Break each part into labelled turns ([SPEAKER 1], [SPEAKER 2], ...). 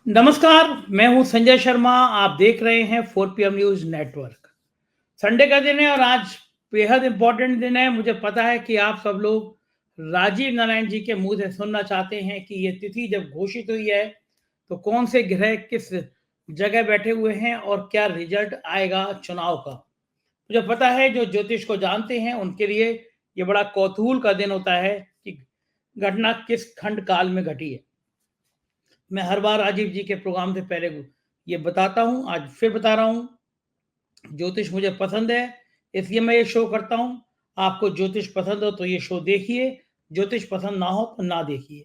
[SPEAKER 1] नमस्कार, मैं हूँ संजय शर्मा। आप देख रहे हैं 4 PM न्यूज़ नेटवर्क। संडे का दिन है और आज बेहद इम्पोर्टेंट दिन है। मुझे पता है कि आप सब लोग राजीव नारायण जी के मुँह से सुनना चाहते हैं कि ये तिथि जब घोषित हुई है, तो कौन से ग्रह किस जगह बैठे हुए हैं और क्या रिजल्ट आएगा चुनाव का। मुझे पता है जो ज्योतिष को जानते हैं, उनके लिए ये बड़ा कौतूहल का दिन होता है कि घटना किस खंड काल में घटी है। मैं हर बार राजीव जी के प्रोग्राम से पहले ये बताता हूँ, आज फिर बता रहा हूँ। ज्योतिष मुझे पसंद है, इसलिए मैं ये शो करता हूँ। आपको ज्योतिष पसंद हो तो ये शो देखिए, ज्योतिष पसंद ना हो तो ना देखिए।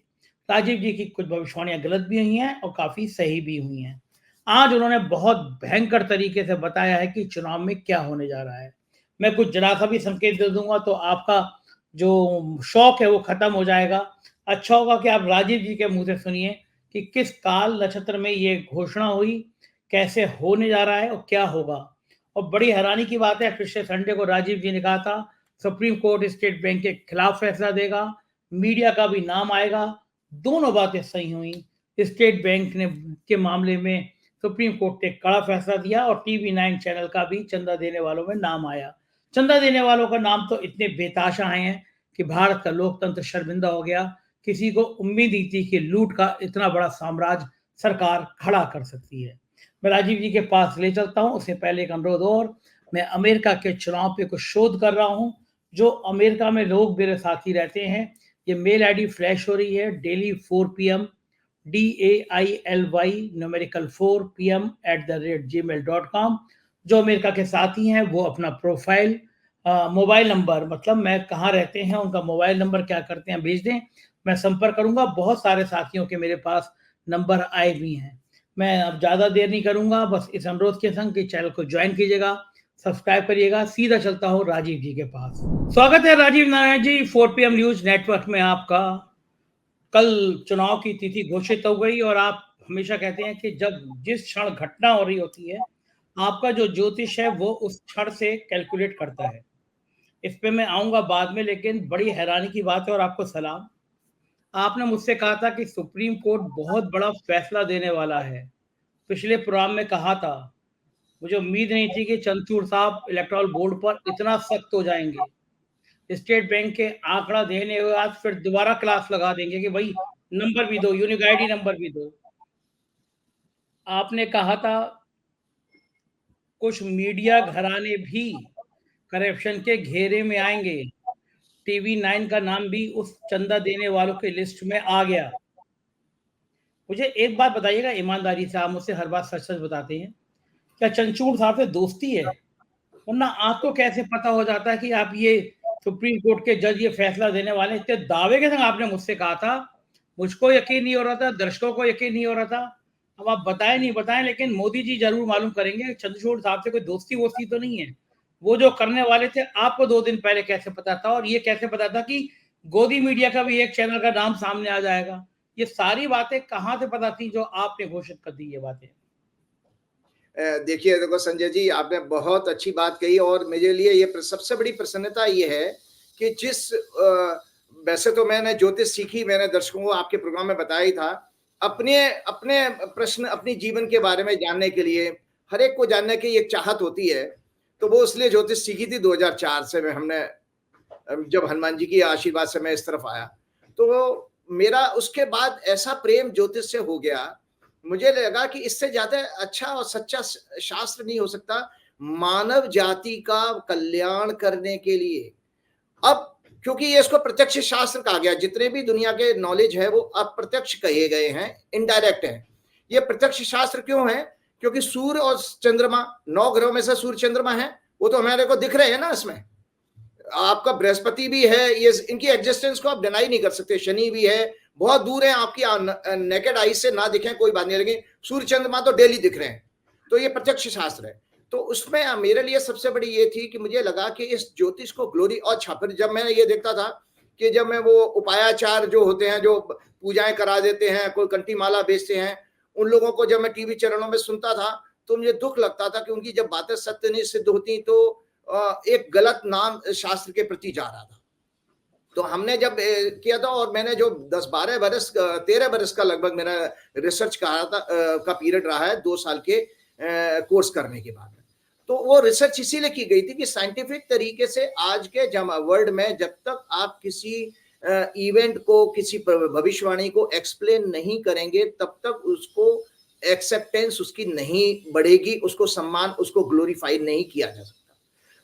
[SPEAKER 1] राजीव जी की कुछ भविष्यवाणियाँ गलत भी हुई हैं और काफ़ी सही भी हुई हैं। आज उन्होंने बहुत भयंकर तरीके से बताया है कि चुनाव में क्या होने जा रहा है। मैं कुछ ज़रा-सा भी संकेत दे दूँगा तो आपका जो शौक है वो खत्म हो जाएगा। अच्छा होगा कि आप राजीव जी के मुँह से सुनिए कि किस काल नक्षत्र में ये घोषणा हुई, कैसे होने जा रहा है और क्या होगा। और बड़ी हैरानी की बात है, पिछले संडे को राजीव जी ने कहा था सुप्रीम कोर्ट स्टेट बैंक के खिलाफ फैसला देगा, मीडिया का भी नाम आएगा। दोनों बातें सही हुई। स्टेट बैंक ने के मामले में सुप्रीम कोर्ट ने कड़ा फैसला दिया और टीवी 9 चैनल का भी चंदा देने वालों में नाम आया। चंदा देने वालों का नाम तो इतने बेताशा आए हैं कि भारत का लोकतंत्र शर्मिंदा हो गया। किसी को उम्मीद नहीं थी कि लूट का इतना बड़ा साम्राज्य सरकार खड़ा कर सकती है। मैं राजीव जी के पास ले चलता हूँ। उससे पहले एक अनुरोध और, मैं अमेरिका के चुनाव पे कुछ शोध कर रहा हूँ। जो अमेरिका में लोग मेरे साथी रहते हैं, ये मेल आईडी फ्लैश हो रही है daily 4 PM DAILY numerical 4 PM@gmail.com। जो अमेरिका के साथी हैं वो अपना प्रोफाइल मोबाइल नंबर, मतलब मैं कहाँ रहते हैं उनका मोबाइल नंबर क्या करते हैं भेज दें, मैं संपर्क करूंगा। बहुत सारे साथियों के मेरे पास नंबर आए भी हैं। मैं अब ज़्यादा देर नहीं करूंगा, बस इस अनुरोध के संग कि चैनल को ज्वाइन कीजिएगा, सब्सक्राइब करिएगा। सीधा चलता हूँ राजीव जी के पास। स्वागत है Rajiv Narayan ji 4 PM news network में आपका। कल चुनाव की तिथि घोषित हो गई और आप हमेशा कहते हैं कि जब जिस क्षण घटना हो रही होती है, आपका जो ज्योतिष है वो उस क्षण से कैलकुलेट करता है। इस पे मैं आऊँगा बाद में, लेकिन बड़ी हैरानी की बात है और आपको सलाम। आपने मुझसे कहा था कि सुप्रीम कोर्ट बहुत बड़ा फैसला देने वाला है। पिछले प्रोग्राम में कहा था, मुझे उम्मीद नहीं थी कि चंद्रचूड़ साहब इलेक्टोरल बोर्ड पर इतना सख्त हो जाएँगे। स्टेट बैंक के आंकड़ा देने के बाद फिर दोबारा क्लास लगा देंगे कि भई नंबर भी दो, यूनिक आईडी नंबर भी दो। आपने कहा था कुछ मीडिया घराने भी करप्शन के घेरे में आएँगे। टीवी 9 का नाम भी उस चंदा देने वालों की लिस्ट में आ गया। मुझे एक बात बताइएगा ईमानदारी से, आप मुझसे हर बात सच-सच बताते हैं। क्या चंद्रचूड़ साहब से दोस्ती है? वरना आपको कैसे पता हो जाता है कि आप ये सुप्रीम कोर्ट के जज ये फैसला देने वाले हैं? इतने दावे के संग आपने मुझसे कहा था, मुझको यकीन नहीं हो रहा था, दर्शकों को यकीन नहीं हो रहा था। अब आप बताएँ नहीं बताएँ, लेकिन मोदी जी ज़रूर मालूम करेंगे चंद्रचूड़ साहब से कोई दोस्ती-वोस्ती तो नहीं है। वो जो करने वाले थे, आपको 2 दिन पहले कैसे पता था और ये कैसे पता था कि गोदी मीडिया का भी एक चैनल का नाम सामने आ जाएगा? ये सारी बातें कहाँ से पता थी जो आपने घोषित कर दी ये बातें?
[SPEAKER 2] देखिए, देखो संजय जी, आपने बहुत अच्छी बात कही और मेरे लिए ये सबसे बड़ी प्रसन्नता ये है कि वैसे तो मैंने ज्योतिष सीखी, मैंने दर्शकों को आपके प्रोग्राम में बताया ही था। अपने अपने प्रश्न अपनी जीवन के बारे में जानने के लिए, हर एक को जानने की एक चाहत होती है, तो वो इसलिए ज्योतिष सीखी थी 2004 से। हमने जब हनुमान जी की आशीर्वाद से मैं इस तरफ आया, तो मेरा उसके बाद ऐसा प्रेम ज्योतिष से हो गया, मुझे लगा कि इससे ज्यादा अच्छा और सच्चा शास्त्र नहीं हो सकता मानव जाति का कल्याण करने के लिए। अब क्योंकि ये इसको प्रत्यक्ष शास्त्र कहा गया, जितने भी दुनिया के नॉलेज है वो अप्रत्यक्ष कहे गए हैं, इनडायरेक्ट है। ये प्रत्यक्ष शास्त्र क्यों है? क्योंकि सूर्य और चंद्रमा, 9 ग्रहों में से सूर्य चंद्रमा है, वो तो हमारे को दिख रहे हैं ना। इसमें आपका बृहस्पति भी है, ये इनकी एग्जिस्टेंस को आप डिनाई नहीं कर सकते। शनि भी है, बहुत दूर है, आपकी नेकेड आई से ना दिखे कोई बात नहीं, लेकिन सूर्य चंद्रमा तो डेली दिख रहे हैं। तो ये प्रत्यक्ष शास्त्र है। तो उसमें मेरे लिए सबसे बड़ी ये थी कि मुझे लगा कि इस ज्योतिष को ग्लोरी, और फिर जब मैंने ये देखता था कि जब मैं वो उपायाचार जो होते हैं, जो पूजाएं करा देते हैं, कोई कंठी माला बेचते हैं, उन लोगों को जब मैं टीवी चैनलों में सुनता था तो मुझे दुख लगता था कि उनकी जब बातें सत्य नहीं सिद्ध होती तो एक गलत नाम शास्त्र के प्रति जा रहा था। तो हमने जब किया था, और मैंने जो 10-12 बरस 13 बरस का लगभग मेरा रिसर्च का पीरियड रहा है 2 साल के कोर्स करने के बाद। तो वो रिसर्च इसीलिए की गई थी कि साइंटिफिक तरीके से आज के वर्ल्ड में जब तक आप किसी इवेंट को, किसी भविष्यवाणी को एक्सप्लेन नहीं करेंगे, तब तक उसको एक्सेप्टेंस उसकी नहीं बढ़ेगी, उसको सम्मान, उसको ग्लोरीफाई नहीं किया जा सकता।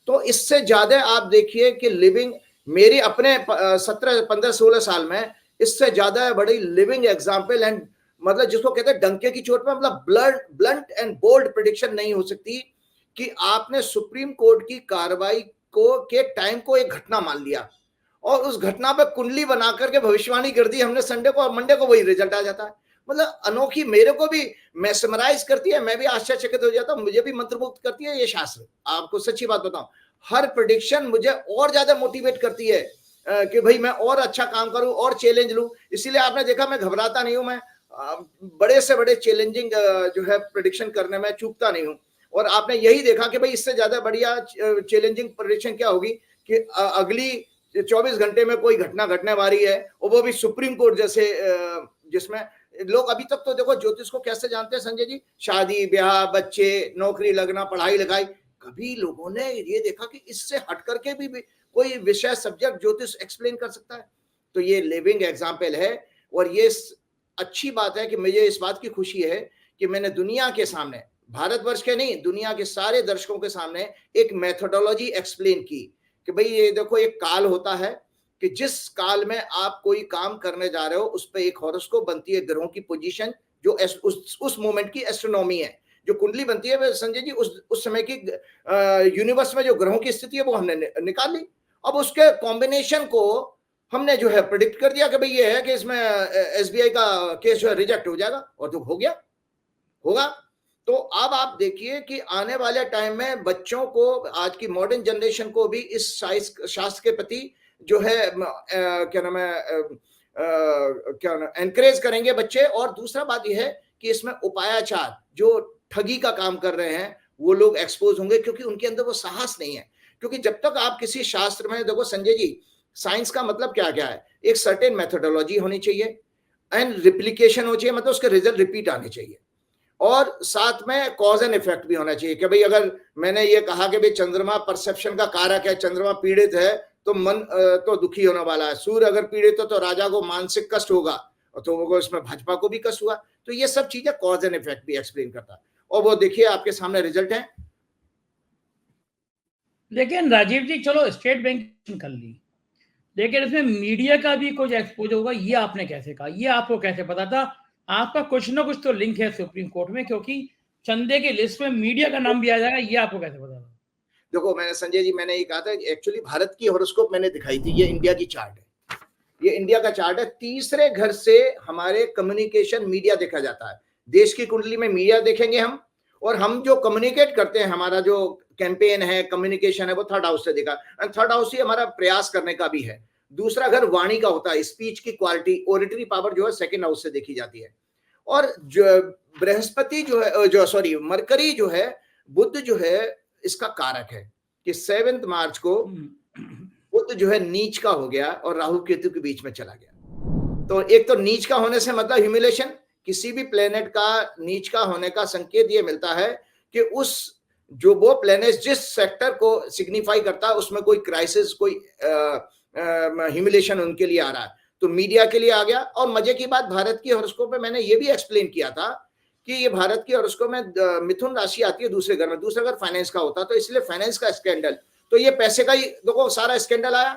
[SPEAKER 2] तो इससे ज्यादा आप देखिए कि लिविंग, मेरी अपने 17, 15, 16 साल में इससे ज्यादा बड़ी लिविंग एग्जाम्पल एंड मतलब जिसको कहते हैं डंके की चोट में, मतलब ब्लंट एंड बोल्ड प्रेडिक्शन नहीं हो सकती कि आपने सुप्रीम कोर्ट की कार्रवाई को के टाइम को एक घटना मान लिया और उस घटना पे कुंडली बना करके भविष्यवाणी कर दी हमने संडे को, और मंडे को वही रिजल्ट आ जाता है। मतलब अनोखी, मेरे को भी मैसेमराइज करती है, मैं भी आश्चर्यचकित हो जाता हूँ, मुझे भी मंत्रमुग्ध करती है ये शास्त्र। आपको सच्ची बात बताऊं, हर प्रेडिक्शन मुझे और ज्यादा मोटिवेट करती है कि भाई मैं और अच्छा काम करूं और चैलेंज लूं। इसीलिए आपने देखा मैं घबराता नहीं हूं, मैं बड़े से बड़े चैलेंजिंग जो है प्रेडिक्शन करने में चूकता नहीं हूं। और आपने यही देखा कि भाई इससे ज्यादा बढ़िया चैलेंजिंग प्रेडिक्शन क्या होगी कि अगली 24 घंटे में कोई घटना घटने वाली है, और वो भी सुप्रीम कोर्ट जैसे, जिसमें लोग अभी तक तो देखो ज्योतिष को कैसे जानते हैं संजय जी, शादी ब्याह, बच्चे, नौकरी लगना, पढ़ाई लिखाई। कभी लोगों ने ये देखा कि इससे हट करके भी कोई विषय, सब्जेक्ट ज्योतिष एक्सप्लेन कर सकता है? तो ये लिविंग एग्जाम्पल है। और ये अच्छी बात है कि मुझे इस बात की खुशी है कि मैंने दुनिया के सामने, भारतवर्ष के नहीं, दुनिया के सारे दर्शकों के सामने एक मेथोडोलॉजी एक्सप्लेन की कि भाई ये देखो, एक काल होता है कि जिस काल में आप कोई काम करने जा रहे हो उस पर एक हॉरोस्कोप बनती है, ग्रहों की पोजीशन, जो उस मोमेंट की एस्ट्रोनॉमी है, जो कुंडली बनती है संजय जी, उस समय की यूनिवर्स में जो ग्रहों की स्थिति है वो हमने निकाल ली। अब उसके कॉम्बिनेशन को हमने जो है प्रेडिक्ट कर दिया कि भाई ये है कि इसमें एसबीआई का केस जो है रिजेक्ट हो जाएगा, और तो हो गया, होगा। तो अब आप देखिए कि आने वाले टाइम में बच्चों को, आज की मॉडर्न जनरेशन को भी इस शास्त्र के प्रति जो है क्या नाम है, क्या एनकरेज करेंगे बच्चे। और दूसरा बात यह है कि इसमें उपायाचार, जो ठगी का काम कर रहे हैं, वो लोग एक्सपोज होंगे, क्योंकि उनके अंदर वो साहस नहीं है। क्योंकि जब तक आप किसी शास्त्र में, देखो संजय जी, साइंस का मतलब क्या क्या है, एक सर्टेन मेथोडोलॉजी होनी चाहिए एंड रिप्लिकेशन हो चाहिए, मतलब उसके रिजल्ट रिपीट आने चाहिए, और साथ में कॉज एंड इफेक्ट भी होना चाहिए कि भाई अगर मैंने ये कहा कि भाई चंद्रमा परसेप्शन का कारक है, चंद्रमा पीड़ित है तो मन तो दुखी होने वाला है, सूर्य अगर पीड़ित हो तो राजा को मानसिक कष्ट होगा, तो वो इसमें भाजपा को भी कष्ट हुआ। तो ये सब चीजें कॉज एंड इफेक्ट भी एक्सप्लेन करता है, और वो देखिए आपके सामने रिजल्ट है।
[SPEAKER 1] लेकिन राजीव जी, चलो स्टेट बैंक कर ली, लेकिन इसमें मीडिया का भी कुछ एक्सपोज होगा, ये आपने कैसे कहा, ये आपको कैसे पता था? आपका कुछ ना कुछ तो लिंक है सुप्रीम कोर्ट में, क्योंकि चंदे की लिस्ट में मीडिया का नाम भी आ जाएगा, ये आपको कैसे पता था?
[SPEAKER 2] देखो मैंने संजय जी, मैंने ये कहा था एक्चुअली भारत की हॉरोस्कोप मैंने दिखाई थी, ये इंडिया की चार्ट है, ये इंडिया का चार्ट है। तीसरे घर से हमारे कम्युनिकेशन मीडिया देखा जाता है। देश की कुंडली में मीडिया देखेंगे हम, और हम जो कम्युनिकेट करते हैं, हमारा जो कैंपेन है, कम्युनिकेशन है, वो थर्ड हाउस से देखा, एंड थर्ड हाउस ही हमारा प्रयास करने का भी है। दूसरा घर वाणी का होता है, स्पीच की क्वालिटी, ओरिटरी पावर जो है सेकंड हाउस से देखी जाती है। और जो बृहस्पति जो है, जो सॉरी मरकरी जो है, बुध जो है इसका कारक है कि 7 मार्च को बुध जो है नीच का हो गया और राहु केतु के बीच में चला गया। तो एक तो नीच का होने से मतलब ह्यूमिलेशन, किसी भी प्लेनेट का नीच का होने का संकेत ये मिलता है कि उस जो वो प्लेनेट जिस सेक्टर को सिग्निफाई करता है उसमें कोई क्राइसिस, कोई ह्यूमिलेशन उनके लिए आ रहा है, तो मीडिया के लिए आ गया। और मजे की बात, भारत की हॉरोस्कोप में मैंने ये भी एक्सप्लेन किया था कि ये भारत की हॉरोस्कोप में मिथुन राशि आती है दूसरे घर में, दूसरा घर फाइनेंस का होता है, तो इसलिए फाइनेंस का स्कैंडल, तो ये पैसे का ही देखो सारा स्कैंडल आया।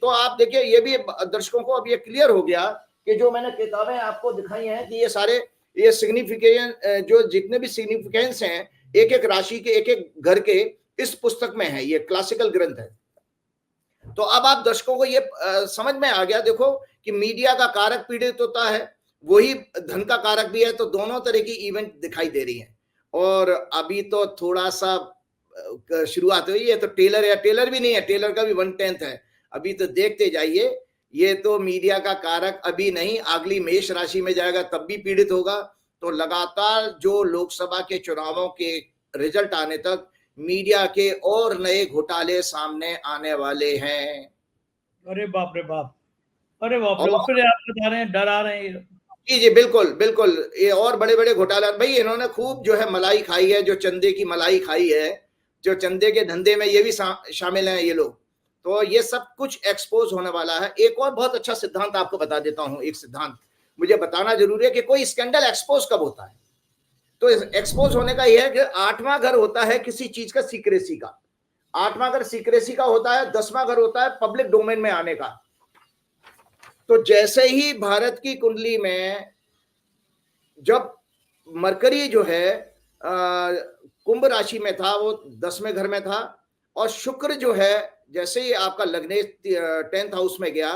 [SPEAKER 2] तो आप देखिए, ये भी दर्शकों को अब ये क्लियर हो गया कि जो मैंने किताबें आपको दिखाई हैं कि ये सारे, ये सिग्निफिकेशन, जो जितने भी सिग्निफिकेंस हैं एक एक राशि के, एक एक घर के, इस पुस्तक में है, ये क्लासिकल ग्रंथ है। तो अब आप दर्शकों को ये समझ में आ गया, देखो कि मीडिया का कारक पीड़ित होता है, वही धन का कारक भी है, तो दोनों तरह की इवेंट दिखाई दे रही है। और अभी तो थोड़ा सा शुरुआत हुई है, तो टेलर, या टेलर भी नहीं है, टेलर का भी 1/10 है, अभी तो देखते जाइए। ये तो मीडिया का कारक अभी नहीं, अगली मेष राशि में जाएगा तब भी पीड़ित होगा। तो लगातार जो लोकसभा के चुनावों के रिजल्ट आने तक मीडिया के और नए घोटाले सामने आने वाले हैं।
[SPEAKER 1] अरे बाप रे बाप! अरे बाप रे!
[SPEAKER 2] और
[SPEAKER 1] और फिर आप बता रहे हैं, डरा रहे हैं।
[SPEAKER 2] जी, जी, बिल्कुल, बिल्कुल। ये और बड़े-बड़े घोटाला भई इन्होंने खूब जो है मलाई खाई है, जो चंदे की मलाई खाई है, जो चंदे के धंधे में ये भी शामिल हैं ये लोग। तो ये सब कुछ एक्सपोज़ होने वाला है। एक और बहुत अच्छा सिद्धांत आपको बता देता हूँ, एक सिद्धांत। मुझे बताना ज़रूरी है कि कोई स्कैंडल एक्सपोज़ कब होता है? तो इस एक्सपोज़ होने का ये है कि 8वां घर होता है किसी चीज़ का सीक्रेसी का। 8वां घर सीक्रेसी का होता है, 10वां घर होता है पब्लिक डोमेन में आने का। तो जैसे ही भारत की कुंडली में जब मरकरी जो है कुंभ राशि में था, वो 10वें घर में था, और शुक्र जो है जैसे ही आपका लग्नेश 10th हाउस में गया,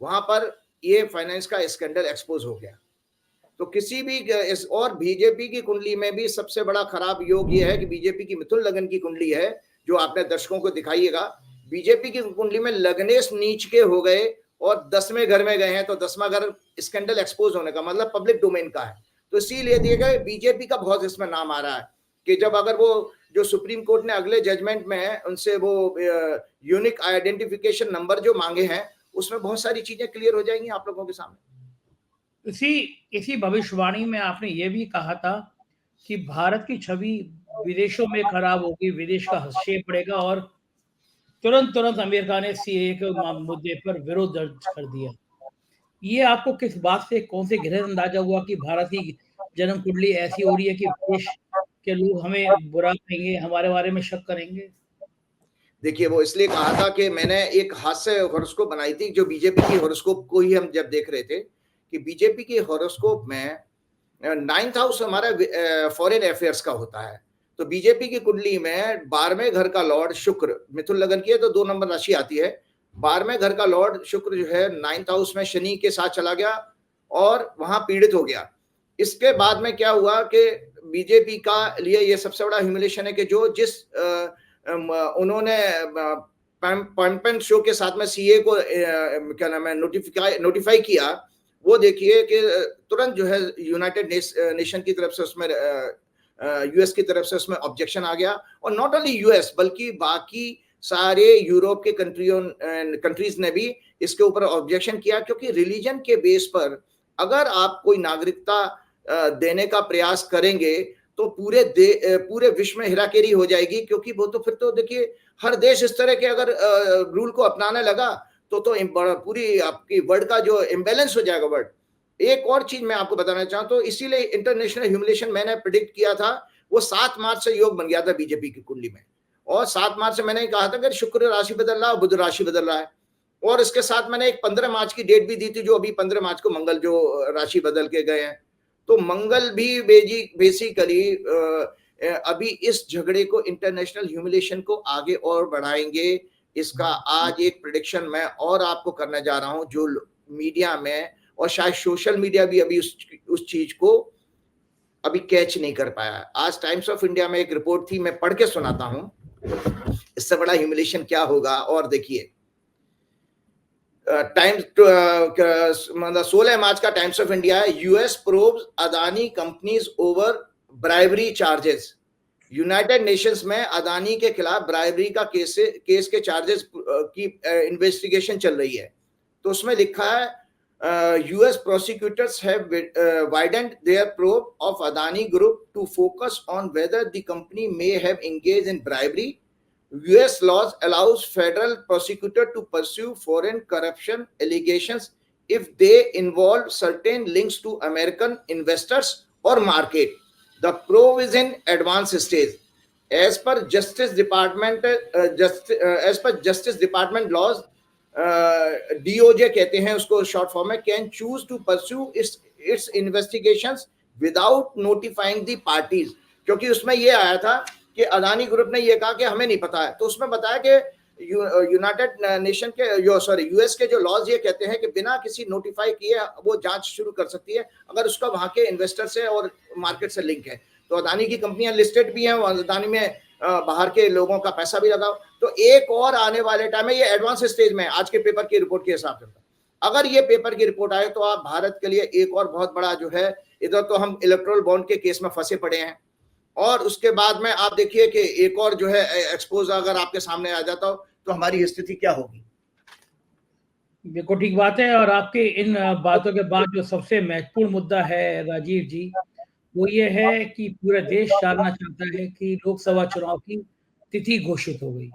[SPEAKER 2] वहां पर ये फाइनेंस का स्कैंडल एक्सपोज हो गया। तो किसी भी इस और बीजेपी की कुंडली में भी सबसे बड़ा खराब योग ये है कि बीजेपी की मिथुन लगन की कुंडली है, जो आपने दर्शकों को दिखाइएगा। बीजेपी की कुंडली में लग्नेश नीच के हो गए और 10वें घर में गए हैं, तो 10वां घर स्कैंडल एक्सपोज होने का मतलब पब्लिक डोमेन का है। तो इसीलिए दिए गए बीजेपी का बहुत इसमें नाम आ रहा है कि जब अगर वो जो सुप्रीम कोर्ट ने अगले जजमेंट में उनसे वो यूनिक आइडेंटिफिकेशन नंबर जो मांगे हैं, उसमें बहुत सारी चीजें क्लियर हो जाएंगी आप लोगों के सामने।
[SPEAKER 1] इसी इसी भविष्यवाणी में आपने ये भी कहा था कि भारत की छवि विदेशों में खराब होगी, विदेश का हस्तक्षेप बढ़ेगा, और तुरंत अमेरिका ने सीएए के मुद्दे पर विरोध दर्ज कर दिया। ये आपको किस बात से, कौन से गृह अंदाजा हुआ कि भारत की जन्म कुंडली ऐसी हो रही है कि विदेश के लोग हमें बुरा कहेंगे, हमारे बारे में शक करेंगे?
[SPEAKER 2] देखिए, वो इसलिए कहा था कि मैंने एक हाथ से हॉरोस्कोप बनाई थी, जो बीजेपी की हॉरोस्कोप को ही हम जब देख रहे थे कि बीजेपी की हॉरोस्कोप में 9th हाउस हमारा फॉरेन अफेयर्स का होता है। तो बीजेपी की कुंडली में 12वें घर का लॉर्ड शुक्र, मिथुन लगन की है तो 2 नंबर राशि आती है। 12वें घर का लॉर्ड शुक्र जो है 9th हाउस में शनि के साथ चला गया और वहां पीड़ित हो गया। इसके बाद में क्या हुआ कि बीजेपी का लिए ये सबसे बड़ा ह्यूमिलेशन है कि जो जिस उन्होंने पंपन शो के साथ में सीए को क्या नाम है नोटिफाई किया, वो देखिए कि तुरंत जो है यूनाइटेड नेशन की तरफ से उसमें यूएस की तरफ से उसमें ऑब्जेक्शन आ गया। और नॉट ओनली यूएस बल्कि बाकी सारे यूरोप के कंट्रीज ने भी इसके ऊपर ऑब्जेक्शन किया, क्योंकि रिलीजन के बेस पर अगर आप कोई नागरिकता देने का प्रयास करेंगे तो पूरे विश्व में हेराफेरी हो जाएगी, क्योंकि वो तो फिर तो देखिए हर देश इस तरह के अगर रूल को अपनाने लगा तो पूरी आपकी वर्ल्ड का जो इम्बैलेंस हो जाएगा वर्ल्ड। एक और चीज मैं आपको बताना चाहूँ, तो इसीलिए इंटरनेशनल ह्यूमिलेशन मैंने प्रिडिक्ट किया था, वो 7 मार्च से योग बन गया था बीजेपी की कुंडली में। और 7 मार्च से मैंने कहा था कि शुक्र राशि बदल रहा है, बुध राशि बदल रहा है। और इसके साथ मैंने एक 15 मार्च की डेट भी दी थी, जो अभी 15 मार्च को मंगल जो राशि बदल के गए हैं। तो मंगल भी बेसिकली अभी इस झगड़े को, इंटरनेशनल ह्यूमिलेशन को आगे और बढ़ाएंगे। इसका आज एक प्रेडिक्शन मैं और आपको करने जा रहा हूं, जो मीडिया में और शायद सोशल मीडिया भी अभी उस चीज को अभी कैच नहीं कर पाया। आज टाइम्स ऑफ इंडिया में एक रिपोर्ट थी, मैं पढ़ के सुनाता हूं, इससे बड़ा ह्यूमिलेशन क्या होगा। और देखिए टाइम्स मतलब 16 मार्च का टाइम्स ऑफ इंडिया है, US probes Adani companies over bribery charges. United Nations में अदानी के खिलाफ ब्राइबरी का केस के चार्जेस की इन्वेस्टिगेशन चल रही है। तो उसमें लिखा है US prosecutors have widened their probe of Adani group to focus on whether the company may have engage in bribery. US laws allows federal prosecutor to pursue foreign corruption allegations if they involve certain links to American investors or market. The probe is in advanced stage. As per Justice Department, Justice Department laws, DOJ कहते हैं उसको short form में, can choose to pursue its investigations without notifying the parties. क्योंकि उसमें ये आया था कि अदानी ग्रुप ने ये कहा कि हमें नहीं पता है, तो उसमें बताया कि यूनाइटेड नेशन के यूएस के जो लॉज ये कहते हैं कि बिना किसी नोटिफाई किए वो जांच शुरू कर सकती है अगर उसका वहां के इन्वेस्टर से और मार्केट से लिंक है। तो अदानी की कंपनियां लिस्टेड भी हैं, अदानी में बाहर के लोगों का पैसा भी लगाओ। तो एक और आने वाले टाइम में, ये एडवांस स्टेज में आज के पेपर की रिपोर्ट के हिसाब से, अगर ये पेपर की रिपोर्ट आए तो आप भारत के लिए एक और बहुत बड़ा जो है, इधर तो हम इलेक्ट्रोल बॉन्ड के केस में फंसे पड़े हैं, और उसके बाद में आप देखिए कि एक और जो है एक्सपोज अगर आपके सामने आ जाता हो तो हमारी स्थिति क्या होगी।
[SPEAKER 1] बिल्कुल ठीक बात है। और आपके इन बातों के बाद जो सबसे महत्वपूर्ण मुद्दा है राजीव जी, वो ये है कि पूरा देश जानना चाहता है कि लोकसभा चुनाव की तिथि घोषित हो गई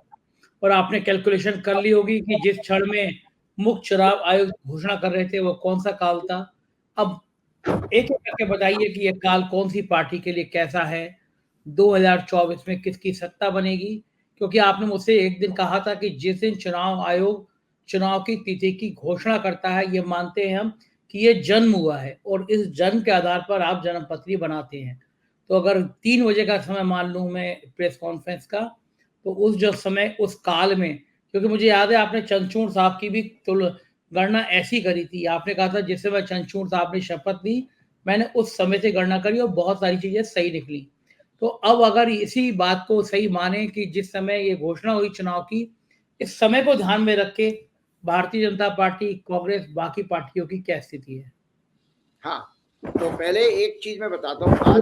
[SPEAKER 1] और आपने कैलकुलेशन कर ली होगी कि जिस क्षण में मुख्य चुनाव आयोग घोषणा कर रहे थे वो कौन सा काल था। अब एक-एक करके बताइए कि ये काल कौन-सी पार्टी के लिए कैसा है? 2024 में किसकी सत्ता बनेगी? क्योंकि आपने मुझसे एक दिन कहा था कि जिस दिन चुनाव आयोग चुनाव की तिथि की घोषणा करता है, ये मानते हैं हम कि ये जन्म हुआ है और इस जन्म के आधार पर आप जन्मपत्री बनाते हैं। तो अगर 3 बजे का समय मान लूँ मैं प्रेस कॉन्फ्रेंस का, तो उस जो समय उस काल में, क्योंकि मुझे याद है आपने चंद्रचूड़ साहब की भी गणना ऐसी करी थी। आपने कहा था जिस समय चंद्रचूड़ साहब ने शपथ ली, मैंने उस समय से गणना करी और बहुत सारी चीज़ें सही निकली। तो अब अगर इसी बात को सही माने कि जिस समय ये घोषणा हुई चुनाव की, इस समय को ध्यान में रख के भारतीय जनता पार्टी, कांग्रेस, बाकी पार्टियों की क्या स्थिति है?
[SPEAKER 2] हाँ, तो पहले एक चीज मैं बताता हूँ आज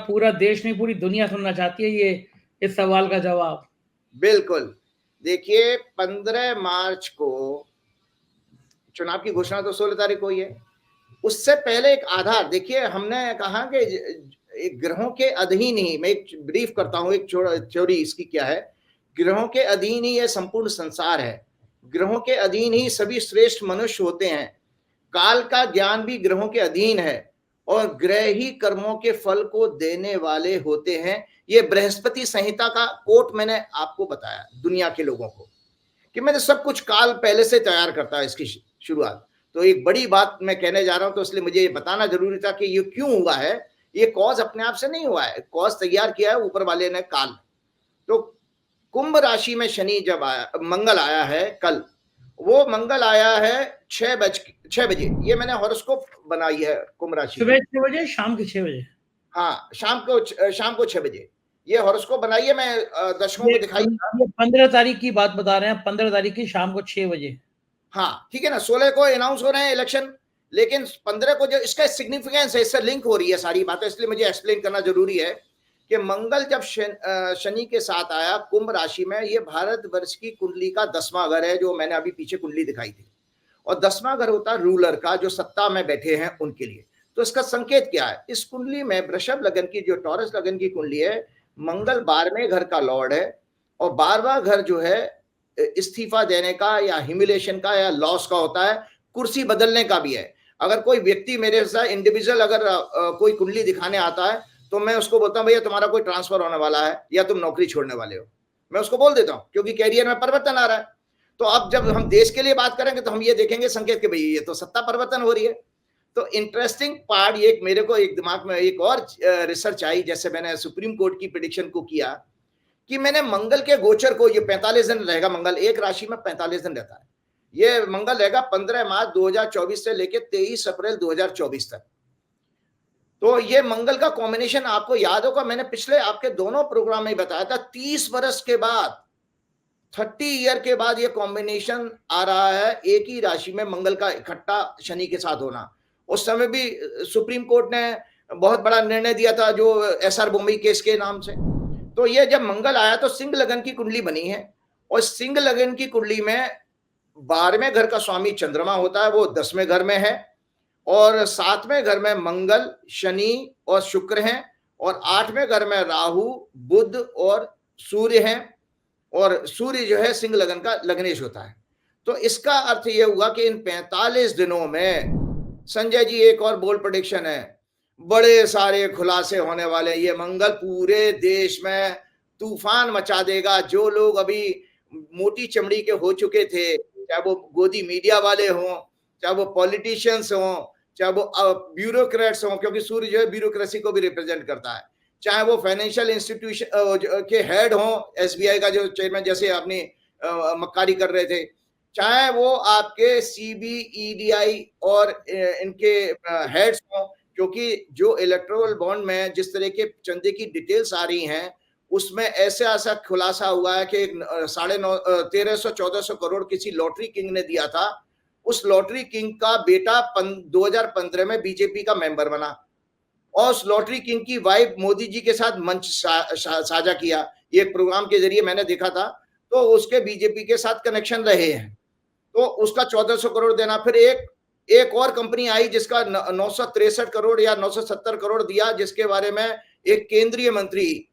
[SPEAKER 1] पूरा देश नहीं, पूरी दुनिया सुनना चाहती है ये इस सवाल का जवाब।
[SPEAKER 2] बिल्कुल। देखिए 15 मार्च को चुनाव की घोषणा तो 16 तारीख को हुई है। उससे पहले एक आधार देखिए, हमने कहा कि एक ग्रहों के अधीन ही, मैं एक ब्रीफ करता हूँ, एक थ्योरी इसकी क्या है। ग्रहों के अधीन ही यह संपूर्ण संसार है, ग्रहों के अधीन ही सभी श्रेष्ठ मनुष्य होते हैं, काल का ज्ञान भी ग्रहों के अधीन है और ग्रह ही कर्मों के फल को देने वाले होते हैं। ये बृहस्पति संहिता का कोट मैंने आपको बताया दुनिया के लोगों को, कि मैंने सब कुछ काल पहले से तैयार करता है इसकी शुरुआत। तो एक बड़ी बात मैं कहने जा रहा हूं, तो इसलिए मुझे ये बताना जरूरी था कि ये क्यों हुआ है। ये कॉज अपने आप से नहीं हुआ है, कॉज तैयार किया है ऊपर वाले ने काल। तो कुंभ राशि में शनि जब आया, मंगल आया है कल, वो मंगल आया है 6 बजे। ये मैंने हॉरोस्कोप बनाई है कुंभ राशि
[SPEAKER 1] सुबह
[SPEAKER 2] की।
[SPEAKER 1] 6 बजे, शाम के 6 बजे।
[SPEAKER 2] हाँ, शाम को 6 बजे ये हॉरोस्कोप बनाई है, मैं दर्शकों को दिखाई।
[SPEAKER 1] ये 15 तारीख की बात बता रहे हैं, 15 तारीख की शाम को 6 बजे।
[SPEAKER 2] हाँ ठीक है ना, 16 को अनाउंस हो रहे हैं इलेक्शन, लेकिन 15 को जो इसका सिग्निफिकेंस है, इससे लिंक हो रही है सारी बातें, इसलिए मुझे एक्सप्लेन करना जरूरी है कि मंगल जब शनि के साथ आया कुंभ राशि में, ये भारत वर्ष की कुंडली का 10वां घर है, जो मैंने अभी पीछे कुंडली दिखाई थी। और 10वां घर होता है रूलर का, जो सत्ता में बैठे हैं उनके लिए। तो इसका संकेत क्या है, इस कुंडली में वृषभ लगन की, जो टॉरस लगन की कुंडली है, मंगल 12वें घर का लॉर्ड है और 12वां घर जो है इस्तीफा देने का या ह्यूमिलेशन का या लॉस का होता है, कुर्सी बदलने का भी है। अगर कोई व्यक्ति मेरे साथ इंडिविजुअल अगर कोई कुंडली दिखाने आता है, तो मैं उसको बोलता हूँ भैया तुम्हारा कोई ट्रांसफर होने वाला है या तुम नौकरी छोड़ने वाले हो, मैं उसको बोल देता हूँ, क्योंकि कैरियर में परिवर्तन आ रहा है। तो अब जब हम देश के लिए बात करेंगे तो हम ये देखेंगे संकेत कि भैया ये तो सत्ता परिवर्तन हो रही है। तो इंटरेस्टिंग पार्ट ये मेरे को एक दिमाग में एक और रिसर्च आई, जैसे मैंने सुप्रीम कोर्ट की प्रेडिक्शन को किया कि मैंने मंगल के गोचर को, ये 45 दिन रहेगा मंगल, एक राशि में 45 दिन रहता है, ये मंगल रहेगा 15 मार्च 2024 से लेकर 23 अप्रैल 2024 तक। तो ये मंगल का कॉम्बिनेशन आपको याद होगा, मैंने पिछले आपके दोनों प्रोग्राम में बताया था, 30 वर्ष के बाद, 30 ईयर के बाद ये कॉम्बिनेशन आ रहा है, एक ही राशि में मंगल का इकट्ठा शनि के साथ होना। उस समय भी सुप्रीम कोर्ट ने बहुत बड़ा निर्णय दिया था, जो एसआर बोम्बे केस के नाम से। तो ये जब मंगल आया तो सिंह लगन की कुंडली बनी है, और सिंह लगन की कुंडली में 12वें घर का स्वामी चंद्रमा होता है, वो 10वें घर में है, और 7वें घर में मंगल, शनि और शुक्र हैं, और 8वें घर में राहु, बुध और सूर्य हैं, और सूर्य जो है सिंह लगन का लग्नेश होता है। तो इसका अर्थ यह हुआ कि इन 45 दिनों में संजय जी एक और बोल्ड प्रेडिक्शन है, बड़े सारे खुलासे होने वाले। ये मंगल पूरे देश में तूफान मचा देगा। जो लोग अभी मोटी चमड़ी के हो चुके थे, चाहे वो गोदी मीडिया वाले हों, चाहे वो पॉलिटिशियंस हों, चाहे वो ब्यूरोक्रेट्स हों, क्योंकि सूर्य जो है ब्यूरोक्रेसी को भी रिप्रेजेंट करता है, चाहे वो फाइनेंशियल इंस्टीट्यूशन के हेड हों, एसबीआई का जो चेयरमैन जैसे अपनी मक्कारी कर रहे थे, चाहे वो आपके सीबीईडीआई और इनके हेड्स हों, क्योंकि जो इलेक्टोरल बॉन्ड में जिस तरह के चंदे की डिटेल्स आ रही हैं, उसमें ऐसा खुलासा हुआ है कि 1300-1400 करोड़ किसी लॉटरी किंग ने दिया था। उस लॉटरी किंग का बेटा 2015 में बीजेपी का मेंबर बना, और उस लॉटरी किंग की वाइफ मोदी जी के साथ मंच साझा किया। ये एक प्रोग्राम के जरिए मैंने देखा था, तो उसके बीजेपी के साथ कनेक्शन रहे हैं। तो उसका 1400 करोड़ देना। फिर एक और कंपनी आई जिसका 963 करोड़ या 970 करोड़ दिया, जिसके बारे में एक केंद्रीय मंत्री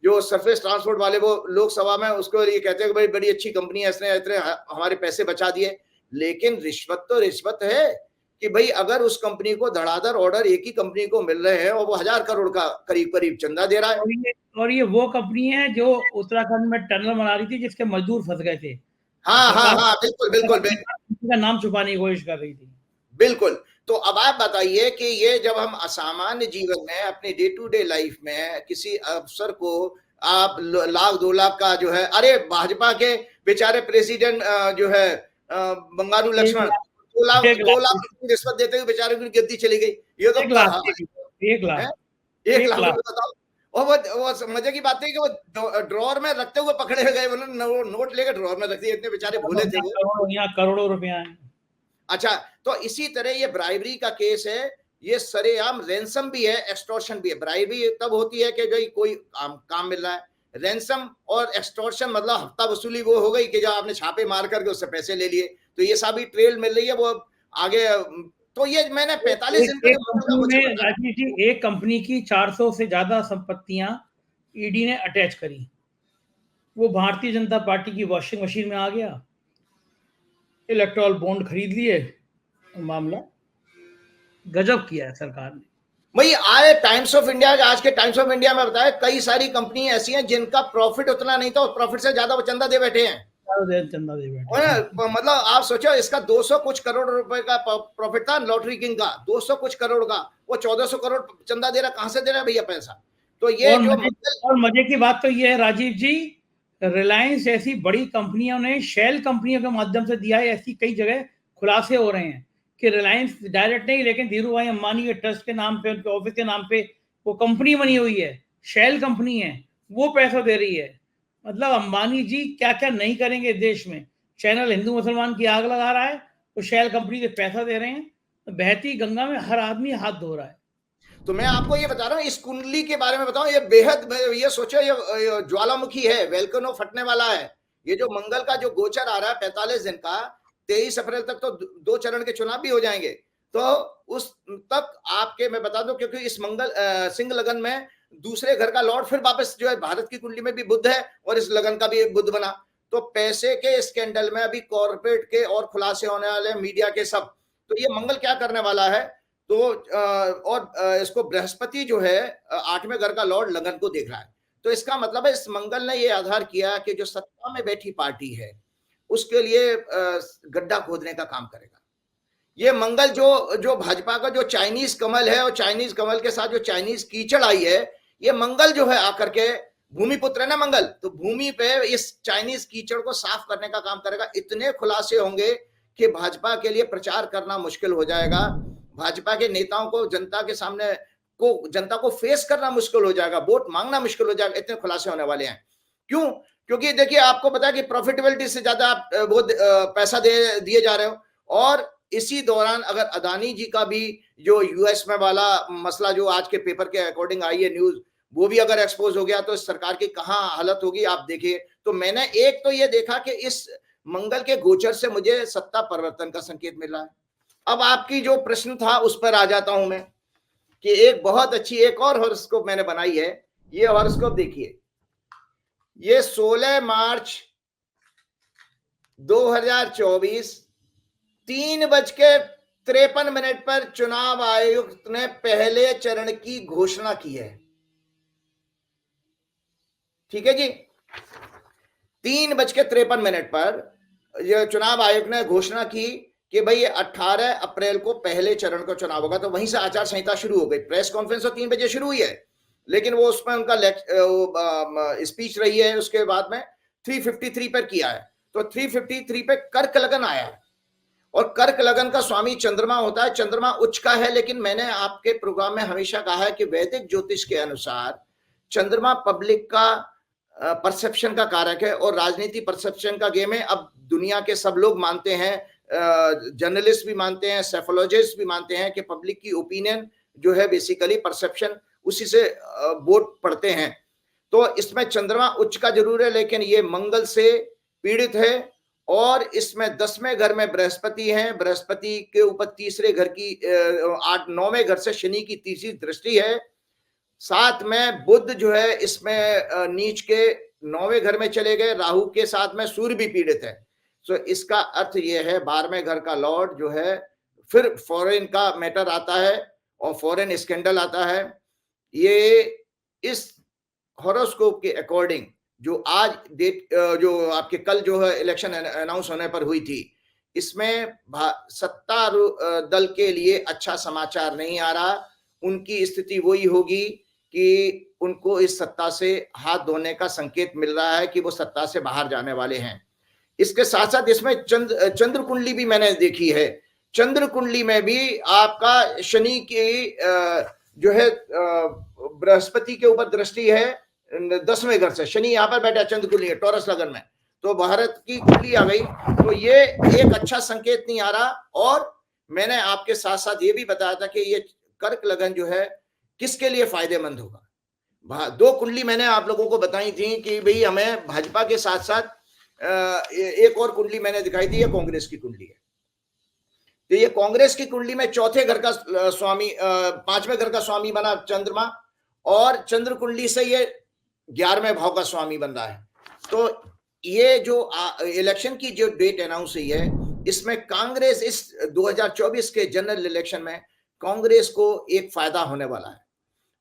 [SPEAKER 2] जो सरफेस ट्रांसपोर्ट वाले वो लोकसभा में उसको ये कहते हैं कि भाई बड़ी अच्छी कंपनी है, इसने इतने हमारे पैसे बचा दिए। लेकिन रिश्वत तो रिश्वत है कि भाई अगर उस कंपनी को धड़ाधड़ ऑर्डर एक ही कंपनी को मिल रहे हैं और वो 1000 करोड़ का करीब करीब चंदा दे रहा है।
[SPEAKER 1] और ये वो कंपनी है जो उत्तराखंड में टनल बना रही थी जिसके मजदूर फंस गए थे।
[SPEAKER 2] हाँ, बिल्कुल बिल्कुल
[SPEAKER 1] का नाम छुपाने की कोशिश कर रही थी।
[SPEAKER 2] बिल्कुल। तो अब आप बताइए कि ये जब हम असामान्य जीवन में अपने डे टू डे लाइफ में किसी अफसर को आप लाख 2 लाख का जो है, अरे भाजपा के बेचारे प्रेसिडेंट जो है बंगारू लक्ष्मण 2 लाख रिश्वत देते हुए बेचारे की गद्दी चली गई। ये तो
[SPEAKER 1] 1 लाख
[SPEAKER 2] 1 लाख रुपए बताओ। और वो मजे की बात है कि वो ड्रॉर में रखते हुए पकड़े गए, उन्होंने नोट लेकर ड्रॉर में रख दिए, इतने बेचारे भूले थे वो।
[SPEAKER 1] करोड़ों रुपया है।
[SPEAKER 2] अच्छा, तो इसी तरह ये ब्राइबरी का केस है, ये सरेआम रैंसम भी है, एक्सटॉर्शन भी है। ब्राइबरी तब होती है कि जो कोई काम मिल रहा है, रैंसम और एक्सटॉर्शन मतलब हफ्ता वसूली वो हो गई कि जब आपने छापे मार करके उससे पैसे ले लिए, तो ये सारी ट्रेल मिल रही है वो आगे। तो ये मैंने 45 दिन
[SPEAKER 1] में राजीव जी एक कंपनी की 400 से ज्यादा संपत्तियां ईडी ने अटैच करी, वो भारतीय जनता पार्टी की वॉशिंग मशीन में आ गया, इलेक्ट्रॉल बॉन्ड खरीद लिए, मामला गजब किया है सरकार ने।
[SPEAKER 2] भाई आए टाइम्स ऑफ इंडिया, आज के टाइम्स ऑफ इंडिया में बताया कई सारी कंपनी ऐसी हैं जिनका प्रॉफिट उतना नहीं था, और प्रॉफिट से ज्यादा वो चंदा दे बैठे हैं।
[SPEAKER 1] चंदा दे बैठे
[SPEAKER 2] मतलब आप सोचो, इसका 200 कुछ करोड़ रुपए का प्रॉफिट था लॉटरी किंग का, 200 कुछ करोड़ का, वो 1400 करोड़ चंदा दे रहा, कहां से दे रहा है भैया पैसा? तो ये
[SPEAKER 1] और मजे की बात तो ये है राजीव जी, रिलायंस जैसी बड़ी कंपनियों ने शेल कंपनियों के माध्यम से दिया है। ऐसी कई जगह खुलासे हो रहे हैं कि रिलायंस डायरेक्ट नहीं, लेकिन धीरू भाई अंबानी के ट्रस्ट के नाम पे, उनके ऑफिस के नाम पे वो कंपनी बनी हुई है, शेल कंपनी है, वो पैसा दे रही है। मतलब अंबानी जी क्या क्या नहीं करेंगे देश में। चैनल हिंदू मुसलमान की आग लगा रहा है, तो शेल कंपनी से पैसा दे रहे हैं, बहती गंगा में हर आदमी हाथ धो रहा है।
[SPEAKER 2] तो मैं आपको ये बता रहा हूँ, इस कुंडली के बारे में बताऊं, ये बेहद, ये सोचो ये ज्वालामुखी है, वेलकनो फटने वाला है। ये जो मंगल का जो गोचर आ रहा है 45 दिन का, 23 अप्रैल तक तो 2 चरण के चुनाव भी हो जाएंगे। तो उस तक आपके मैं बता दूं, क्योंकि इस मंगल सिंह लगन में दूसरे घर का लॉर्ड फिर वापस जो है, भारत की कुंडली में भी बुध है और इस लगन का भी बुध बना। तो पैसे के स्कैंडल में अभी कॉर्पोरेट के और खुलासे होने वाले, मीडिया के सब। तो ये मंगल क्या करने वाला है, तो और इसको बृहस्पति जो है 8वें घर का लॉर्ड लगन को देख रहा है। तो इसका मतलब है इस मंगल ने ये आधार किया कि जो सत्ता में बैठी पार्टी है उसके लिए गड्ढा खोदने का काम करेगा। ये मंगल जो भाजपा का जो चाइनीज कमल है, और चाइनीज कमल के साथ जो चाइनीज कीचड़ आई है, ये मंगल जो है आकर के, भूमि पुत्र है ना मंगल, तो भूमि पे इस चाइनीज कीचड़ को साफ करने का काम करेगा। इतने खुलासे होंगे कि भाजपा के लिए प्रचार करना मुश्किल हो जाएगा, भाजपा के नेताओं को जनता के सामने जनता को फेस करना मुश्किल हो जाएगा, वोट मांगना मुश्किल हो जाएगा। इतने खुलासे होने वाले हैं। क्यों? क्योंकि देखिए, आपको पता है कि प्रॉफिटेबिलिटी से ज्यादा आप वो पैसा दिए जा रहे हो। और इसी दौरान अगर अदानी जी का भी जो यूएस में वाला मसला जो आज के पेपर के अकॉर्डिंग आई है न्यूज, वो भी अगर एक्सपोज हो गया तो सरकार की कहां हालत होगी आप देखिए। तो मैंने एक तो ये देखा कि इस मंगल के गोचर से मुझे सत्ता परिवर्तन का संकेत मिल रहा है। अब आपकी जो प्रश्न था उस पर आ जाता हूं मैं, कि एक बहुत अच्छी एक और हॉरोस्कोप मैंने बनाई है। ये हॉरोस्कोप देखिए, ये 16 मार्च 2024 3:53 पर चुनाव आयुक्त ने पहले चरण की घोषणा की है। ठीक है जी, 3:53 पर यह चुनाव आयोग ने घोषणा की कि भाई 18 अप्रैल को पहले चरण का चुनाव होगा। तो वहीं से आचार संहिता शुरू हो गई। प्रेस कॉन्फ्रेंस तो 3 बजे शुरू हुई है, लेकिन वो उसमें उनका स्पीच रही है, उसके बाद में 353 पर किया है। तो 353 पे कर्क लगन आया है, और कर्क लगन का स्वामी चंद्रमा होता है, चंद्रमा उच्च का है। लेकिन मैंने आपके प्रोग्राम में हमेशा कहा है कि वैदिक ज्योतिष के अनुसार चंद्रमा पब्लिक का परसेप्शन का कारक है, और राजनीति परसेप्शन का गेम है। अब दुनिया के सब लोग मानते हैं, जर्नलिस्ट भी मानते हैं, साइकोलॉजिस्ट भी मानते हैं कि पब्लिक की ओपिनियन जो है बेसिकली परसेप्शन, उसी से वोट पड़ते हैं। तो इसमें चंद्रमा उच्च का जरूर है, लेकिन ये मंगल से पीड़ित है, और इसमें 10वें घर में बृहस्पति हैं, बृहस्पति के ऊपर तीसरे घर की 9वें घर से शनि की तीसरी दृष्टि है। साथ में बुध जो है इसमें नीच के 9वें घर में चले गए, राहु के साथ में सूर्य भी पीड़ित है। तो इसका अर्थ यह है 12वें घर का लॉर्ड जो है फिर फॉरेन का मैटर आता है और फॉरेन स्कैंडल आता है। ये इस हॉरोस्कोप के अकॉर्डिंग जो आज डेट जो आपके कल जो है इलेक्शन अनाउंस होने पर हुई थी, इसमें सत्ता दल के लिए अच्छा समाचार नहीं आ रहा। उनकी स्थिति वही होगी कि उनको इस सत्ता से हाथ धोने का संकेत मिल रहा है कि वो सत्ता से बाहर जाने वाले हैं। इसके साथ साथ इसमें चंद्र कुंडली भी मैंने देखी है। चंद्र कुंडली में भी आपका शनि की जो है बृहस्पति के ऊपर दृष्टि है 10वें घर से। शनि यहाँ पर बैठा चंद्र कुंडली है टॉरस लगन में, तो भारत की कुंडली आ गई। तो ये एक अच्छा संकेत नहीं आ रहा। और मैंने आपके साथ साथ ये भी बताया था कि ये कर्क लगन जो है किसके लिए फायदेमंद होगा। 2 कुंडली मैंने आप लोगों को बताई थी कि भाई हमें भाजपा के साथ साथ एक और कुंडली मैंने दिखाई थी, ये कांग्रेस की कुंडली है। तो ये कांग्रेस की कुंडली में चौथे घर का स्वामी 5वें घर का स्वामी बना चंद्रमा, और चंद्र कुंडली से ये 11वें भाव का स्वामी बन रहा है। तो ये जो इलेक्शन की जो डेट अनाउंस हुई है, इसमें कांग्रेस इस 2024 के जनरल इलेक्शन में कांग्रेस को एक फायदा होने वाला है।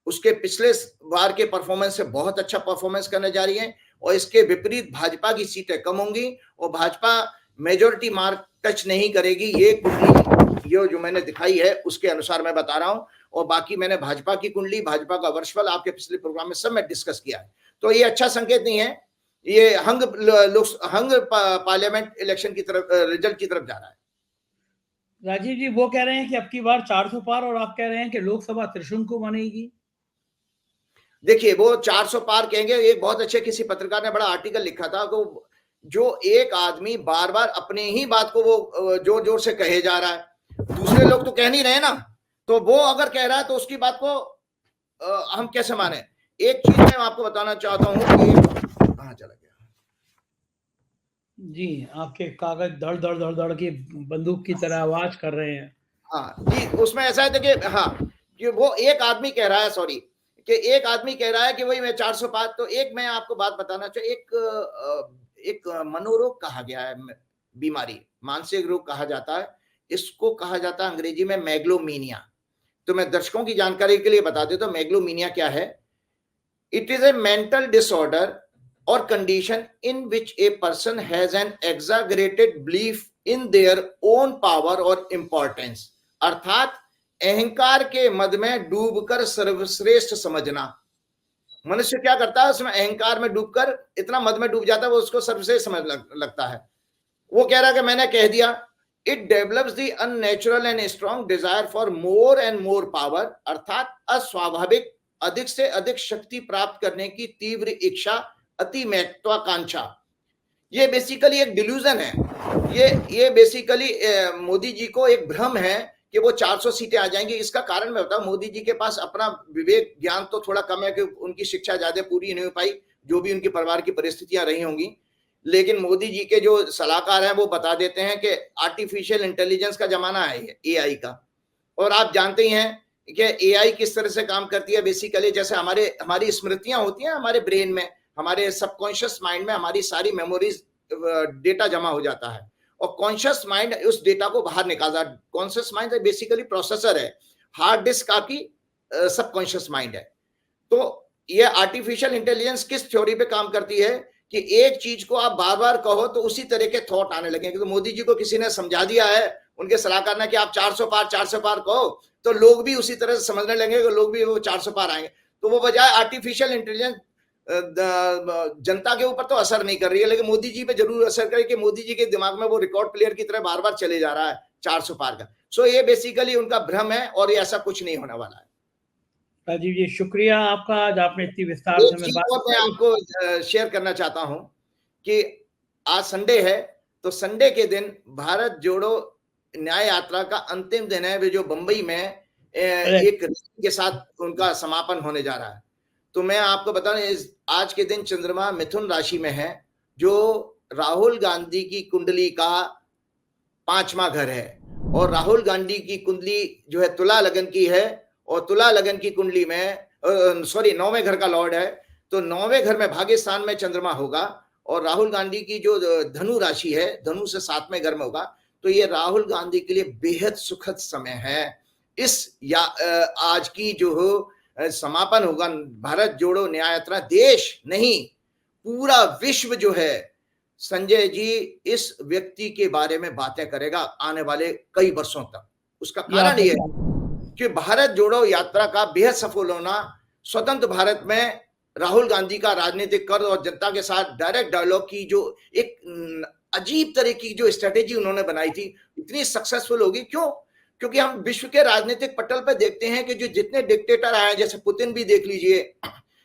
[SPEAKER 2] उसके पिछले बार के परफॉर्मेंस से बहुत अच्छा परफॉर्मेंस करने जा रही है, और इसके विपरीत भाजपा की सीटें कम होंगी और भाजपा मेजोरिटी मार्क टच नहीं करेगी। ये कुंडली ये जो मैंने दिखाई है उसके अनुसार मैं बता रहा हूं। और बाकी मैंने भाजपा की कुंडली, भाजपा का वर्षफल आपके पिछले प्रोग्राम में सब मैं डिस्कस किया है। तो ये अच्छा संकेत नहीं है। ये हंग पार्लियामेंट इलेक्शन की तरफ रिजल्ट की तरफ जा रहा है।
[SPEAKER 1] राजीव जी वो कह रहे हैं कि अब की बार 400 पार, और आप कह रहे हैं कि लोकसभा त्रिशंकु बनेगी।
[SPEAKER 2] देखिए वो 400 पार कहेंगे। एक बहुत अच्छे किसी पत्रकार ने बड़ा आर्टिकल लिखा था कि जो एक आदमी बार बार अपनी ही बात को वो जोर जोर से कहे जा रहा है, दूसरे लोग तो कह नहीं रहे ना, तो वो अगर कह रहा है तो उसकी बात को हम कैसे माने। एक चीज मैं आपको बताना चाहता हूं कि कहां चला गया
[SPEAKER 1] जी, आपके कागज धड़ धड़ धड़ धड़ की बंदूक की तरह आवाज कर रहे हैं।
[SPEAKER 2] हाँ जी, उसमें ऐसा है देखिए, हाँ कि वो एक आदमी कह रहा है, सॉरी, कि एक आदमी कह रहा है कि वही मैं 400 पार। तो एक मैं आपको बात बताना चाहूँ, एक मनोरोग कहा गया है, बीमारी, मानसिक रोग कहा जाता है। इसको कहा जाता है अंग्रेजी में मैग्लोमीनिया। तो मैं दर्शकों की जानकारी के लिए बता देता हूँ मैग्लोमीनिया क्या है। It is a mental disorder और condition in which a person has an exaggerated belief in their own power और इंपॉर्टेंस। अर्थात अहंकार के मद में डूबकर सर्वश्रेष्ठ समझना। मनुष्य क्या करता है, उसमें अहंकार में डूबकर इतना मद में डूब जाता है वो उसको सर्वश्रेष्ठ समझ लगता है। वो कह रहा है कि मैंने कह दिया। It develops the unnatural and strong desire for more and more power. अर्थात अस्वाभाविक अधिक से अधिक शक्ति प्राप्त करने की तीव्र इच्छा, अति महत्वाकांक्षा। ये बेसिकली एक डिल्यूजन है। ये बेसिकली मोदी जी को एक भ्रम है कि वो 400 सीटें आ जाएंगी। इसका कारण मैं बताऊं, मोदी जी के पास अपना विवेक ज्ञान तो थोड़ा कम है कि उनकी शिक्षा ज्यादा पूरी नहीं हो पाई, जो भी उनके परिवार की परिस्थितियां रही होंगी। लेकिन मोदी जी के जो सलाहकार हैं वो बता देते हैं कि आर्टिफिशियल इंटेलिजेंस का जमाना है, एआई का। और आप जानते ही हैं कि एआई किस तरह से काम करती है। बेसिकली जैसे हमारी स्मृतियां होती हैं हमारे ब्रेन में, हमारे सबकॉन्शियस माइंड में हमारी सारी मेमोरीज डेटा जमा हो जाता है, और कॉन्शियस माइंड उस डेटा को बाहर निकालता है। कॉन्शियस माइंड बेसिकली प्रोसेसर है, हार्ड डिस्क आपकी सबकॉन्शियस माइंड है। तो ये आर्टिफिशियल इंटेलिजेंस किस थ्योरी पे काम करती है कि एक चीज को आप बार बार कहो तो उसी तरह के थॉट आने लगे। क्योंकि मोदी जी को किसी ने समझा दिया है, उनके सलाहकार ने, कि आप 400 पार कहो तो लोग भी उसी तरह से समझने लगेंगे, लोग भी वो 400 पार आएंगे। तो वो बजाय आर्टिफिशियल इंटेलिजेंस जनता के ऊपर तो असर नहीं कर रही है, लेकिन मोदी जी पे जरूर असर करे कि मोदी जी के दिमाग में वो रिकॉर्ड प्लेयर की तरह बार बार चले जा रहा है 400 पार का। सो ये बेसिकली उनका भ्रम है और ये ऐसा कुछ नहीं होने वाला है।
[SPEAKER 1] राजीव जी शुक्रिया आपका, आज आपने इतनी विस्तार से हमें बात।
[SPEAKER 2] मैं आपको शेयर करना चाहता हूं कि आज संडे है, तो संडे के दिन भारत जोड़ो न्याय यात्रा का अंतिम दिन है, जो बंबई में एक के साथ उनका समापन होने जा रहा है। तो मैं आपको बता रहा हूं, आज के दिन चंद्रमा मिथुन राशि में है, जो राहुल गांधी की कुंडली का 5वां घर है और राहुल गांधी की कुंडली जो है तुला लगन की है और तुला लगन की कुंडली में 9वें घर का लॉर्ड है, तो 9वें घर में भाग्य स्थान में चंद्रमा होगा और राहुल गांधी की जो धनु राशि है, धनु से 7वें घर में होगा, तो ये राहुल गांधी के लिए बेहद सुखद समय है। आज की जो समापन होगा भारत जोड़ो न्याय यात्रा, देश नहीं पूरा विश्व जो है संजय जी इस व्यक्ति के बारे में बातें करेगा आने वाले कई वर्षों तक। उसका कारण ये है कि भारत जोड़ो यात्रा का बेहद सफल होना, स्वतंत्र भारत में राहुल गांधी का राजनीतिक कर और जनता के साथ डायरेक्ट डायलॉग की जो एक अजीब तरह की जो स्ट्रेटेजी उन्होंने बनाई थी, इतनी सक्सेसफुल होगी। क्यों? क्योंकि हम विश्व के राजनीतिक पटल पर देखते हैं कि जो जितने डिक्टेटर आए, जैसे पुतिन भी देख लीजिए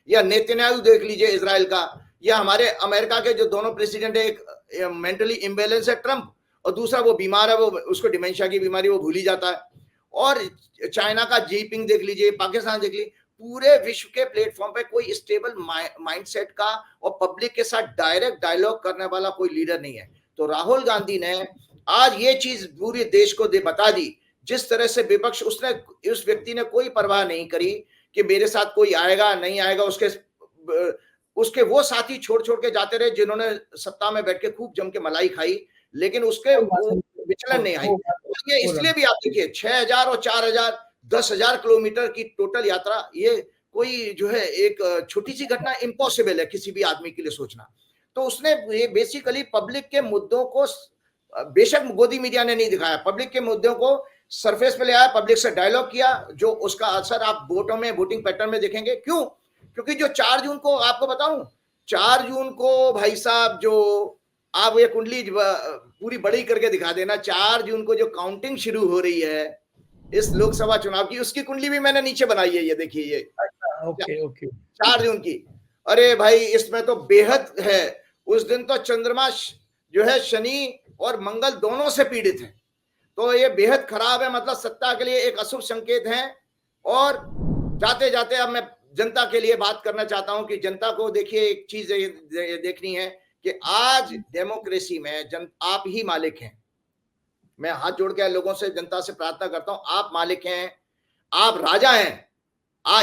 [SPEAKER 2] या नेतन्याहू देख लीजिए इजराइल का, या हमारे अमेरिका के जो दोनों प्रेसिडेंट है, एक मेंटली इम्बैलेंस है ट्रंप और दूसरा वो बीमार है, वो उसको डिमेंशिया की बीमारी, वो भूल ही जाता है। और चाइना का जीपिंग देख लीजिए, पाकिस्तान देख लीजिए, पूरे विश्व के प्लेटफॉर्म पे कोई स्टेबल माइंडसेट का और पब्लिक के साथ डायरेक्ट डायलॉग करने वाला कोई लीडर नहीं है। तो राहुल गांधी ने आज ये चीज पूरे देश को बता दी, जिस तरह से विपक्ष, उस व्यक्ति ने कोई परवाह नहीं करी कि मेरे साथ कोई आएगा नहीं आएगा, उसके वो साथी छोड़ के जाते रहे जिन्होंने सत्ता में बैठ के खूब जम के मलाई खाई, लेकिन उसके विचलन नहीं आई। ये इसलिए भी आप देखिए 6000 और 4000 10,000 किलोमीटर की टोटल यात्रा, ये कोई जो है एक छोटी सी घटना इम्पॉसिबल है किसी भी आदमी के लिए सोचना। तो उसने ये बेसिकली पब्लिक के मुद्दों को, बेशक मोदी मीडिया ने नहीं दिखाया, पब्लिक के मुद्दों को सरफेस पे ले आया, पब्लिक से डायलॉग किया, जो उसका असर आप वोटों में, वोटिंग पैटर्न में देखेंगे। क्यों? क्योंकि जो 4 जून को आपको बताऊं, 4 जून को भाई साहब, जो आप ये कुंडली पूरी बड़ी करके दिखा देना, 4 जून को जो काउंटिंग शुरू हो रही है इस लोकसभा चुनाव की, उसकी कुंडली भी मैंने नीचे बनाई है, ये देखिए, ये
[SPEAKER 1] ओके
[SPEAKER 2] 4 जून की। अरे भाई, इसमें तो बेहद है। उस दिन तो चंद्रमा जो है शनि और मंगल दोनों से पीड़ित है, तो ये बेहद खराब है, मतलब सत्ता के लिए एक अशुभ संकेत है। और जाते जाते अब मैं जनता के लिए बात करना चाहता हूं कि जनता को देखिए, एक चीज देखनी है कि आज डेमोक्रेसी में आप ही मालिक हैं। मैं हाथ जोड़ के लोगों से, जनता से प्रार्थना करता हूं, आप मालिक हैं, आप राजा हैं,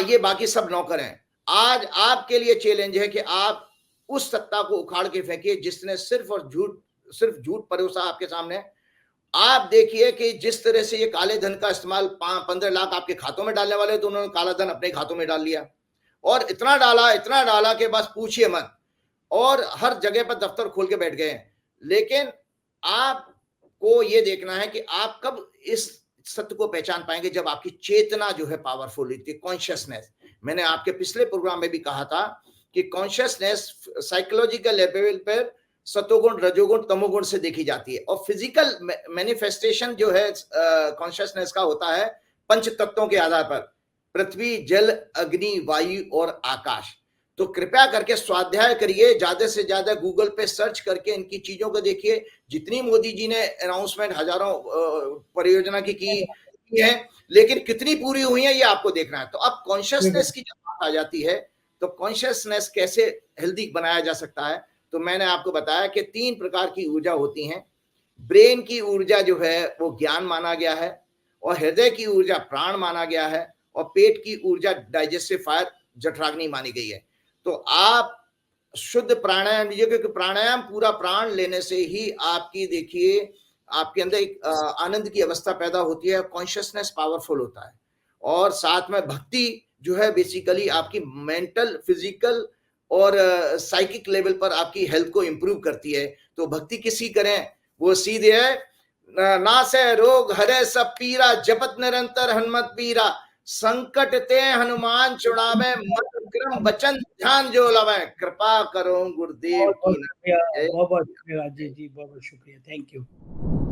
[SPEAKER 2] ये बाकी सब नौकर हैं। आज आपके लिए चैलेंज है कि आप उस सत्ता को उखाड़ के फेंकिए जिसने सिर्फ झूठ परोसा आपके सामने। आप देखिए कि जिस तरह से ये काले धन का इस्तेमाल, 15 लाख आपके खातों में डालने वाले, तो उन्होंने काला धन अपने खातों में डाल लिया और इतना डाला कि बस पूछिए मत, और हर जगह पर दफ्तर खोल के बैठ गए हैं। लेकिन आपको ये देखना है कि आप कब इस सत्य को पहचान पाएंगे, जब आपकी चेतना जो है पावरफुल होती है, कॉन्शियसनेस। मैंने आपके पिछले प्रोग्राम में भी कहा था कि कॉन्शियसनेस साइकोलॉजिकल लेवल पर सतोगुण, रजोगुण, तमोगुण से देखी जाती है, और फिजिकल मैनिफेस्टेशन जो है कॉन्शियसनेस का होता है 5 तत्वों के आधार पर, पृथ्वी, जल, अग्नि, वायु और आकाश। तो कृपया करके स्वाध्याय करिए, ज्यादा से ज्यादा गूगल पे सर्च करके इनकी चीजों को देखिए। जितनी मोदी जी ने अनाउंसमेंट हजारों परियोजना की है, लेकिन कितनी पूरी हुई है ये आपको देखना है। तो अब कॉन्शियसनेस की जब बात आ जाती है, तो कॉन्शियसनेस कैसे हेल्दी बनाया जा सकता है, तो मैंने आपको बताया कि 3 प्रकार की ऊर्जा होती हैं। ब्रेन की ऊर्जा जो है वो ज्ञान माना गया है, और हृदय की ऊर्जा प्राण माना गया है, और पेट की ऊर्जा डाइजेस्टिव फायर जठराग्नि मानी गई है। तो आप शुद्ध प्राणायाम लीजिए, क्योंकि प्राणायाम पूरा प्राण लेने से ही आपकी, देखिए, आपके अंदर एक आनंद की अवस्था पैदा होती है, कॉन्शियसनेस पावरफुल होता है, और साथ में भक्ति जो है बेसिकली आपकी मेंटल, फिजिकल और साइकिक लेवल पर आपकी हेल्थ को इंप्रूव करती है। तो भक्ति किसी करें, वो सीधे है, नासे रोग हरे सब पीरा, जपत निरंतर हनुमत पीरा, संकट ते हनुमान छुड़ावे, मन क्रम वचन ध्यान जो लवे, कृपा करो गुरुदेव की।
[SPEAKER 1] बहुत शुक्रिया राजीव जी, बहुत शुक्रिया, थैंक यू।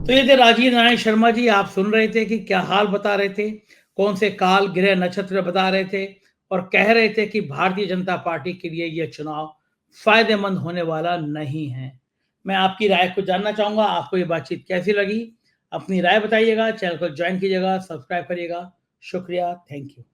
[SPEAKER 1] तो ये थे राजीव नारायण शर्मा जी। आप सुन रहे थे कि क्या हाल बता रहे थे, कौन से काल ग्रह नक्षत्र बता रहे थे, और कह रहे थे कि भारतीय जनता पार्टी के लिए यह चुनाव फायदेमंद होने वाला नहीं है। मैं आपकी राय को जानना चाहूंगा, आपको ये बातचीत कैसी लगी, अपनी राय बताइएगा, चैनल को ज्वाइन कीजिएगा, सब्सक्राइब करिएगा। शुक्रिया, थैंक यू।